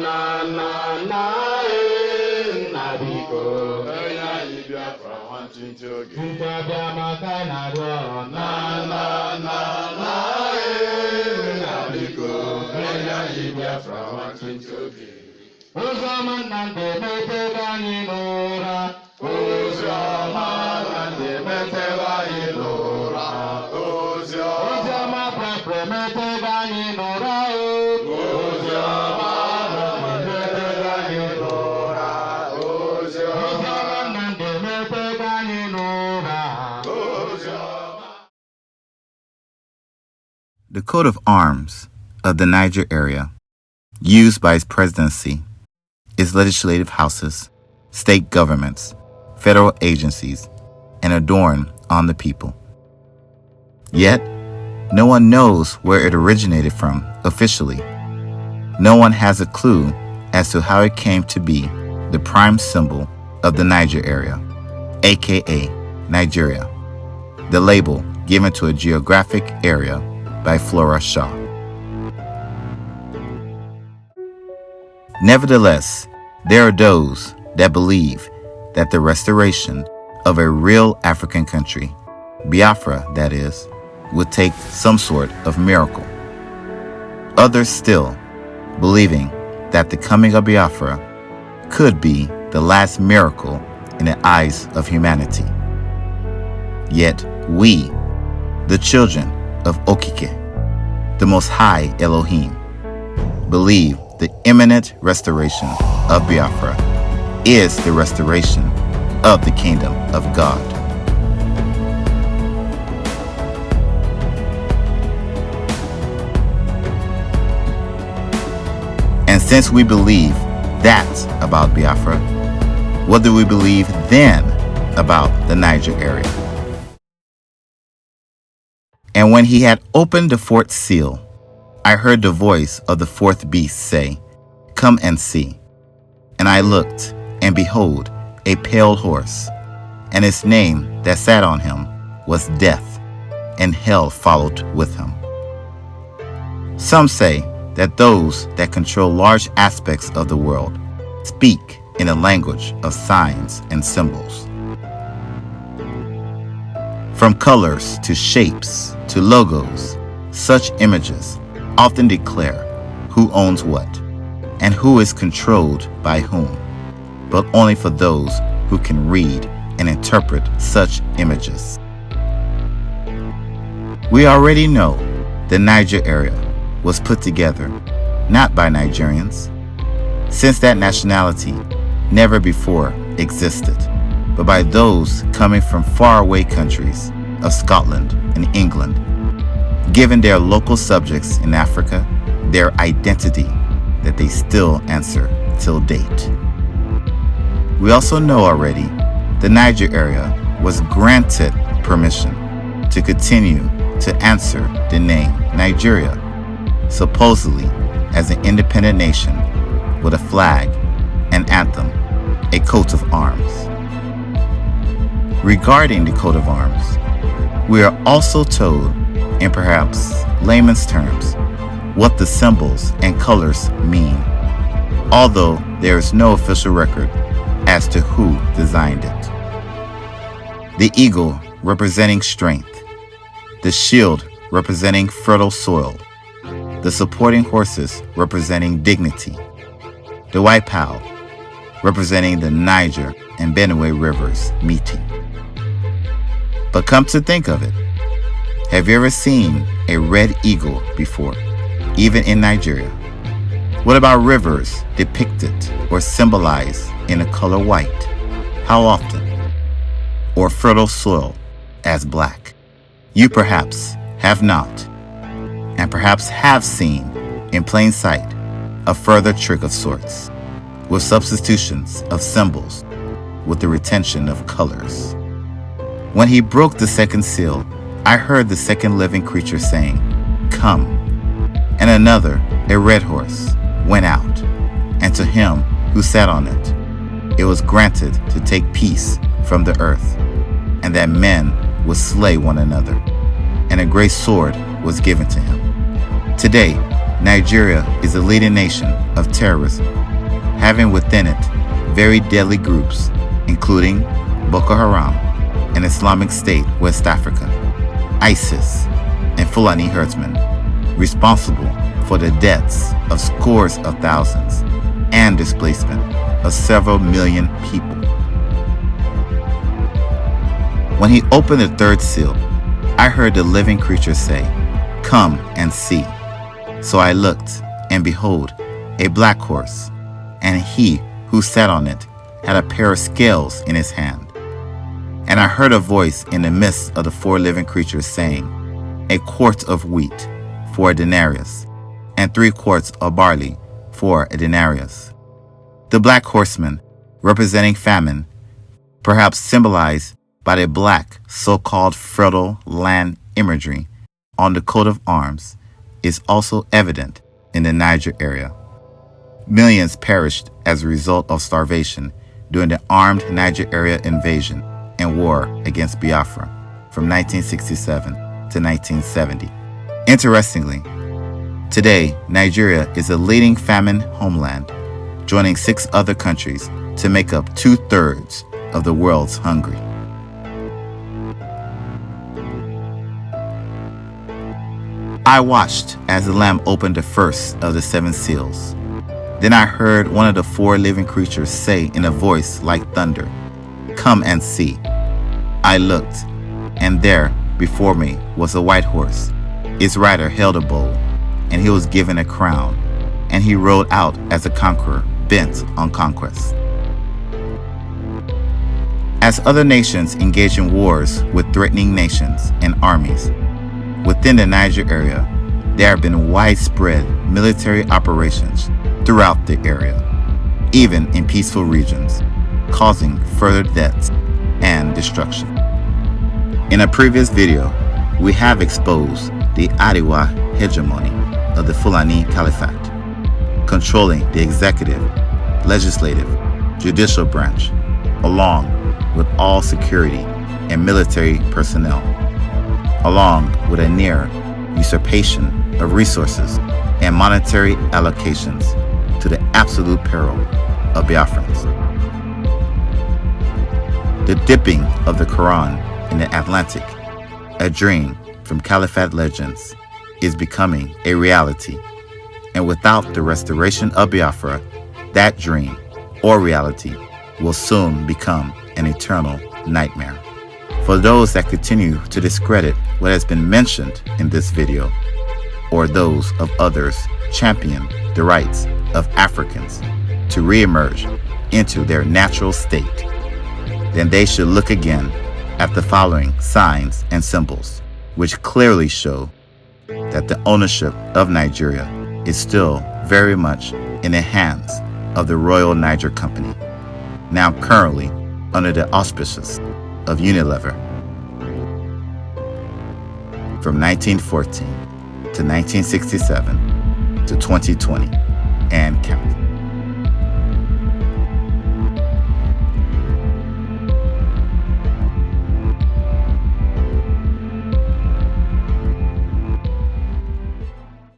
na na na na biko enyi Biafra nwantịntị oge bịa maka na rịọ na na na na biko enyi Biafra nwantịntị oge Oziọma Nnamdi emetela anyị n'ụra Oziọma Nnamdi emetela anyị n'ụra Oziọma Biafra emetela anyị n'ụra Oziọma Nnamdi emetela anyị n'ụra Oziọma Nnamdi emetela anyị n'ụra The coat of arms of the Niger Area, used by its presidency, its legislative houses, state governments, federal agencies, and adorn on the people. Yet, no one knows where it originated from officially. No one has a clue as to how it came to be the prime symbol of the Niger Area, aka Nigeria, the label given to a geographic area by Flora Shaw. Nevertheless, there are those that believe that the restoration of a real African country, Biafra that is, would take some sort of miracle. Others still believing that the coming of Biafra could be the last miracle in the eyes of humanity. Yet we, the children of Okike, the Most High Elohim, believe the imminent restoration of Biafra is the restoration of the kingdom of God. And since we believe that about Biafra, what do we believe then about the Niger area? And when he had opened the fourth seal, I heard the voice of the fourth beast say, "Come and see." And I looked, and behold, a pale horse, and his name that sat on him was Death, and hell followed with him. Some say that those that control large aspects of the world speak in a language of signs and symbols. From colors to shapes to logos, such images often declare who owns what and who is controlled by whom, but only for those who can read and interpret such images. We already know the Niger area was put together not by Nigerians, since that nationality never before existed, but by those coming from faraway countries of Scotland and England, giving their local subjects in Africa their identity that they still answer till date. We also know already the Niger area was granted permission to continue to answer the name Nigeria, supposedly as an independent nation with a flag, an anthem, a coat of arms. Regarding the coat of arms, we are also told, in perhaps layman's terms, what the symbols and colors mean, although there is no official record as to who designed it. The eagle representing strength, the shield representing fertile soil, the supporting horses representing dignity, the white plow representing the Niger and Benue rivers meeting. But come to think of it, have you ever seen a red eagle before, even in Nigeria? What about rivers depicted or symbolized in the color white? How often? Or fertile soil as black? You perhaps have not, and perhaps have seen in plain sight a further trick of sorts, with substitutions of symbols, with the retention of colors. When he broke the second seal, I heard the second living creature saying, "Come." And another, a red horse, went out, and to him who sat on it, it was granted to take peace from the earth, and that men would slay one another, and a great sword was given to him. Today, Nigeria is a leading nation of terrorism, having within it very deadly groups, including Boko Haram and Islamic State West Africa, ISIS, and Fulani herdsmen, responsible for the deaths of scores of thousands and displacement of several million people. When he opened the third seal, I heard the living creature say, "Come and see." So I looked, and behold, a black horse, and he who sat on it had a pair of scales in his hand. And I heard a voice in the midst of the four living creatures saying, "A quart of wheat for a denarius, and 3 quarts of barley for a denarius." The black horseman, representing famine, perhaps symbolized by the black so-called fertile land imagery on the coat of arms, is also evident in the Niger area. Millions perished as a result of starvation during the armed Niger Area invasion and war against Biafra from 1967 to 1970. Interestingly, today Nigeria is a leading famine homeland, joining 6 other countries to make up 2/3 of the world's hungry. I watched as the Lamb opened the first of the 7 seals. Then I heard one of the 4 living creatures say in a voice like thunder, "Come and see." I looked, and there before me was a white horse. Its rider held a bow, and he was given a crown, and he rode out as a conqueror bent on conquest. As other nations engage in wars with threatening nations and armies, within the Niger area, there have been widespread military operations throughout the area, even in peaceful regions, causing further deaths and destruction. In a previous video, we have exposed the Ariwa hegemony of the Fulani Caliphate, controlling the executive, legislative, judicial branch, along with all security and military personnel, along with a near usurpation of resources and monetary allocations to the absolute peril of Biafrans. The dipping of the Quran in the Atlantic, a dream from Caliphate legends, is becoming a reality, and without the restoration of Biafra, that dream or reality will soon become an eternal nightmare. For those that continue to discredit what has been mentioned in this video, or those of others champion the rights of Africans to re-emerge into their natural state, then they should look again at the following signs and symbols, which clearly show that the ownership of Nigeria is still very much in the hands of the Royal Niger Company, now currently under the auspices of Unilever. From 1914 to 1967 to 2020, and